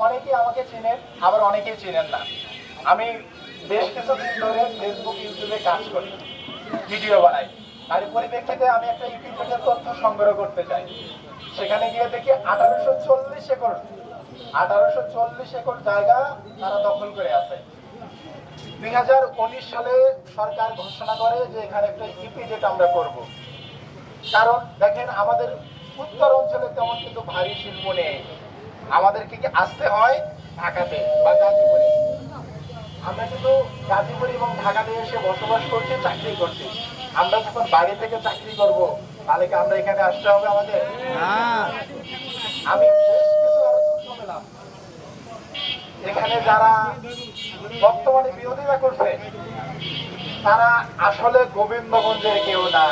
অনেকেই আমাকে চেনেন, আবার অনেকেই চেনেন না। আমি বেশ কিছুদিন ধরে ফেসবুক ইউটিউবে কাজ করি, ভিডিও বানাই। আর এর পরিপ্রেক্ষিতে আমি একটা ইউটিউবের তথ্য সংগ্রহ করতে চাই। সেখানে গিয়ে দেখি 1840 একর জায়গা তারা দখল করে আছে। 2019 সালে সরকার ঘোষণা করে যে এখানে একটা ইপিজেড আমরা করব। কারণ দেখেন, আমাদের উত্তর অঞ্চলে তেমন কিন্তু ভারী শিল্প নেই। আমাদেরকে কি আসতে হয় ঢাকাতে বা গাজীপুরে। আমরা কিন্তু গাজীপুর এবং ঢাকাতে এসে বসবাস করছি, চাকরি করছি। আমরা যখন বাড়ি থেকে চাকরি করব, তাহলে কি আমরা এখানে আসতে হবে আমাদের? আমি বেশ কিছু আলোচনা পেলাম, এখানে যারা বর্তমানে বিরোধিতা করছে তারা আসলে গোবিন্দগঞ্জের কেউ না।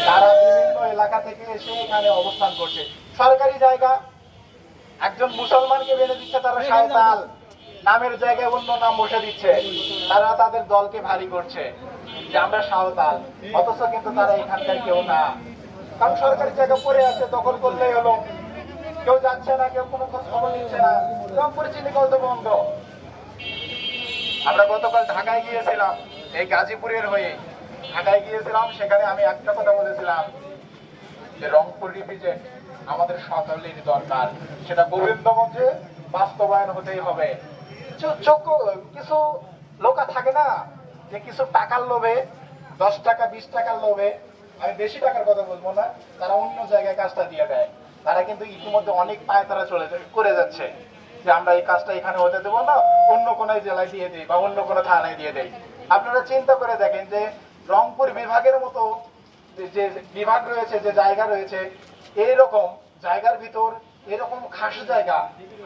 তারা বিভিন্ন এলাকা থেকে এসে এখানে অবস্থান করছে। সরকারি জায়গা একজন মুসলমানকে বেঁধে দিচ্ছে তারা শায়তাল, নামের জায়গায় অন্য নাম বসে দিচ্ছে। তারা তাদের দলকে ভারী করছে যে আমরা সাঁওতাল, অথচ কিন্তু তারা এখানকার কেউ না। কারণ সরকারি জায়গা পড়ে আছে, দখল করলেই হলো। কেউ যাচ্ছে না, কেউ কোনো খোঁজ খবর নিচ্ছে না, রংপুর চিনিকল তো বন্ধ। আমরা গতকাল ঢাকায় গিয়েছিলাম, এই গাজীপুরের হয়ে ঢাকায় গিয়েছিলাম। সেখানে আমি একটা কথা বলেছিলাম যে রংপুর রিপ্রেজেন্ট আমাদের সকলের দরকার, সেটা গোবিন্দগঞ্জে বাস্তবায়ন হতেই হবে। কিছু লোক থাকে না যে কিছু টাকার লোভে, 10 টাকা 20 টাকার লোভে, আমি বেশি টাকার কথা বলবো না, তারা অন্য জায়গায় কাজটা দিয়ে দেয়। তারা কিন্তু ইতিমধ্যে অনেক পায়ে তারা করে যাচ্ছে যে আমরা এই কাজটা এখানে হতে দেবো না, অন্য কোনো জেলায় দিয়ে দিই বা অন্য কোনো থানায় দিয়ে দেই। আপনারা চিন্তা করে দেখেন যে রংপুর বিভাগের মতো যে বিভাগ রয়েছে, যে জায়গা রয়েছে, এইরকম জায়গার ভিতর এরকম খাস জায়গা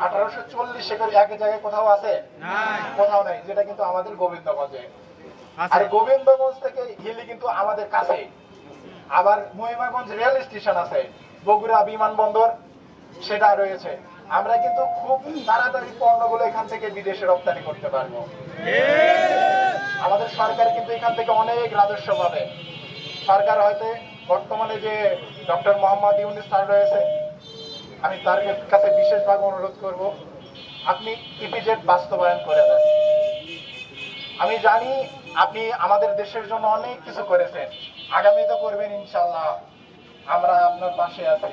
1840 একর এক জায়গায় কোথাও আছে? কোথাও নাই, যেটা কিন্তু আমাদের গোবিন্দগঞ্জে। আর গোবিন্দগঞ্জ থেকে হিলি কিন্তু আমাদের কাছে। আবার মহিমাগঞ্জ রেল স্টেশন আছে, বগুড়া বিমানবন্দর সেটা রয়েছে। আমরা কিন্তু খুব তাড়াতাড়ি পণ্যগুলো এখান থেকে বিদেশে রপ্তানি করতে পারবো। আমাদের সরকার কিন্তু এখান থেকে অনেক রাজস্ব পাবে। সরকার হয়তো বর্তমানে যে ডক্টর মোহাম্মদ ইউনূস স্যার রয়েছে, আমি তার কাছে বিশেষভাবে অনুরোধ করব, আপনি ইপিজেড বাস্তবায়ন করে দেন। আমি জানি আপনি আমাদের দেশের জন্য অনেক কিছু করেছেন, আগামীতে করবেন ইনশাল্লাহ। আমরা আপনার পাশে আছি।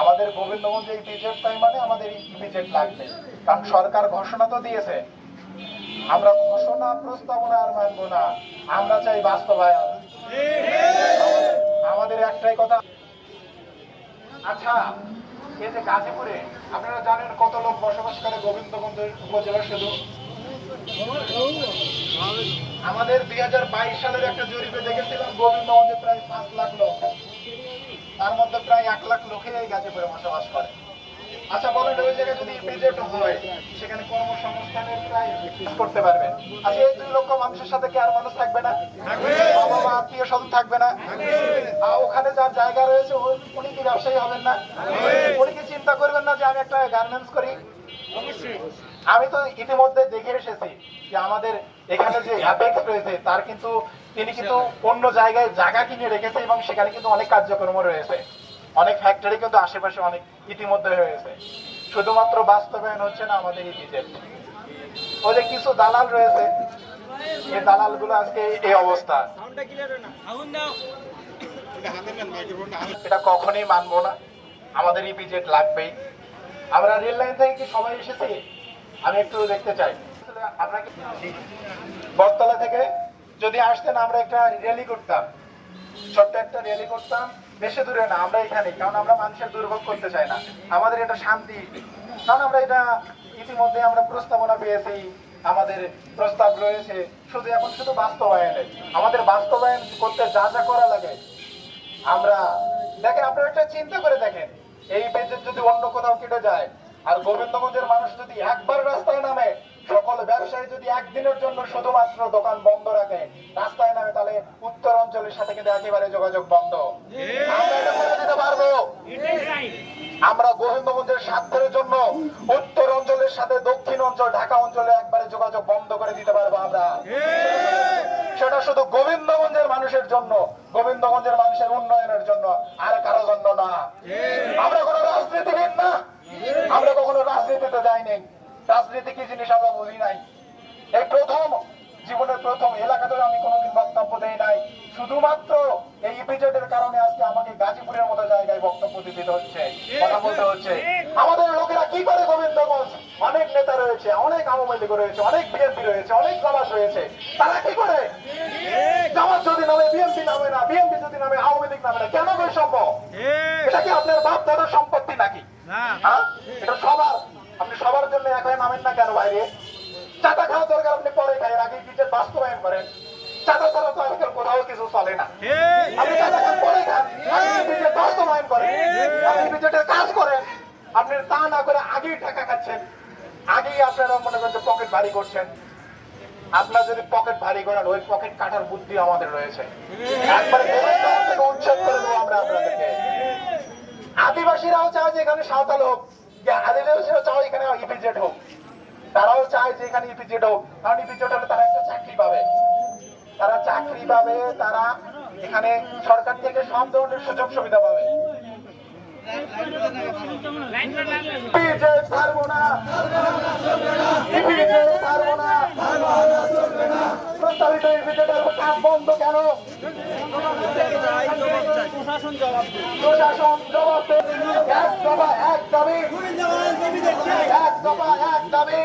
আমাদের গোবিন্দগঞ্জে ইপিজেড চাই মানে আমাদের ইপিজেড লাগবে, কারণ সরকার ঘোষণা তো দিয়েছে। আমরা ঘোষণা প্রস্তাবনা আর মানবো না, আমরা চাই বাস্তবায়ন। আমাদের একটাই কথা। আচ্ছা, এই যে গাজীপুরে আপনারা জানেন কত লোক বসবাস করে গোবিন্দগঞ্জ উপজেলা? শুধু আমাদের 2022 সালের একটা জরিপে দেখেছিলাম গোবিন্দগঞ্জে প্রায় 5 লাখ লোক, তার মধ্যে প্রায় 1 লাখ লোকই এই গাজীপুরে বসবাস করে। আচ্ছা বলেন, ওই জায়গায় যদি ইপিজেড হয়, সেখানে কর্মসংস্থানের প্রায় করতে পারবেন। আচ্ছা, এই 2 লক্ষ মানুষের সাথে কি আর মানুষ থাকবে না? বাবা মা আত্মীয় স্বজন থাকবে না? ওখানে যার জায়গা রয়েছে উনি কি ব্যবসায়ী হবেন না? উনি কি চিন্তা করবেন না যে আমি একটা গার্মেন্টস করি? আমি তো ইতিমধ্যে দেখে এসেছি যে আমাদের এখানে যে অ্যাপেক্স রয়েছে, তার কিন্তু তিনি কিন্তু অন্য জায়গায় জায়গা কিনে রেখেছে এবং সেখানে কিন্তু অনেক কার্যক্রম রয়েছে, অনেক ফ্যাক্টরি কিন্তু আশেপাশে অনেক ইতিমধ্যে হয়েছে। শুধুমাত্র বাস্তবায়ন হচ্ছে না আমাদের ইপিজেড। ওই যে কিছু দালাল রয়েছে, এই দালাল গুলো আজকে এই অবস্থা। এটা কখনোই মানবো না, আমাদের ইপিজেড লাগবেই। আমরা রেল লাইন থেকে কি সবাই এসেছি? আমি একটু দেখতে চাই আপনাকে। বটতলা থেকে যদি আসতেন, আমরা একটা র্যালি করতাম, ছোট্ট একটা র্যালি করতাম, বেশি দূরে না, আমরা এখানে। কারণ আমরা মানুষের দুর্ভোগ করতে চাই না, আমাদের এটা শান্তি। কারণ আমরা এটা ইতিমধ্যে আমরা প্রস্তাবনা পেয়েছি, আমাদের প্রস্তাব রয়েছে, শুধু এখন শুধু বাস্তবায়নে। আমাদের বাস্তবায়ন করতে যা যা করা লাগে আমরা দেখেন। আপনারা একটা চিন্তা করে দেখেন, এই বেজের যদি অন্য কোথাও কেটে যায় আর গোবিন্দগঞ্জের মানুষ যদি একবার রাস্তায় নামে, সকল ব্যবসায়ী যদি একদিনের জন্য শুধুমাত্র দোকান বন্ধ রাখে, রাস্তায় নামে, তাহলে উত্তর অঞ্চলের সাথে কিন্তু একেবারে যোগাযোগ বন্ধ। আমরা এটা করে দিতে পারবো। আমরা গোবিন্দগঞ্জের স্বার্থের জন্য উত্তর অঞ্চলের সাথে দক্ষিণ অঞ্চল ঢাকা অঞ্চলে একবারে যোগাযোগ বন্ধ করে দিতে পারবো আমরা। সেটা শুধু গোবিন্দগঞ্জের মানুষের জন্য, গোবিন্দগঞ্জের মানুষের উন্নয়নের জন্য, আর কারো জন্য না। আমরা কোনো রাজনীতিবিদ না, আমরা কখনো রাজনীতি রাজনীতিতে যায়নি, রাজনীতি কি জিনিস আমরা বুঝি নাই। এই প্রথম জীবনের প্রথম এলাকাতে আমি কোনোদিন বক্তব্য দেই নাই, শুধুমাত্র এই ইপিজেড এর কারণে আজকে আমাকে গাজীপুরের মতো জায়গায় বক্তব্য দিতে হচ্ছে, কথা বলতে হচ্ছে। আমাদের লোকেরা কি করে গোবিন্দগঞ্জ, অনেক নেতা রয়েছে, অনেক আওয়ামী লীগ রয়েছে, অনেক বিএনপি রয়েছে, অনেক জামাত রয়েছে, তারা কি করে জামাত যদি নামে বিএনপি নামে না, বিএনপি যদি নামে আওয়ামী লীগ নামে না, কেন বৈষম্য? এটা কি আপনার বাপ দাদার সম্পত্তি নাকি? হ্যাঁ, এটা সবার, আপনি সবার জন্য এক হয়ে নামেন না কেন? বাইরে চাঁদা খাওয়া দরকার, আপনি পরে খাই, আগে নিজের বাস্তবায়ন করেন। চাঁদা ছাড়া তো আজকাল কোথাও কিছু চলে না। আপনি চাঁদা খান, পরে খান, আগে নিজের বাস্তবায়ন করেন, আপনি বিজেপির কাজ করেন। আপনি তা না করে আগেই টাকা খাচ্ছেন, আগেই আপনারা মনে করেন পকেট ভারী করছেন। আপনার যদি পকেট ভারী করেন, ওই পকেট কাটার বুদ্ধি আমাদের রয়েছে, একবার উচ্ছেদ করে দেবো আমরা আপনাদেরকে। আদিবাসীরাও চায় যে এখানে সাঁওতাল হোক, আদিবাসীরাও চায় এখানে ইপিজেড হোক, তারাও চায় যে এখানে ইপিজেড হোক, কারণ ইপিজেড হলে তারা একটা চাকরি পাবে, তারা চাকরি পাবে, তারা এখানে সরকার থেকে সব ধরনের সুযোগ সুবিধা পাবে। ইপিজেড ছাড়বো না, ইপিজেড ছাড়বো না, প্রস্তাবিত ইপিজেডের কাজ বন্ধ কেন? প্রশাসন জবাব দেবে। এক দফা এক দাবি, এক দফা এক দাবি।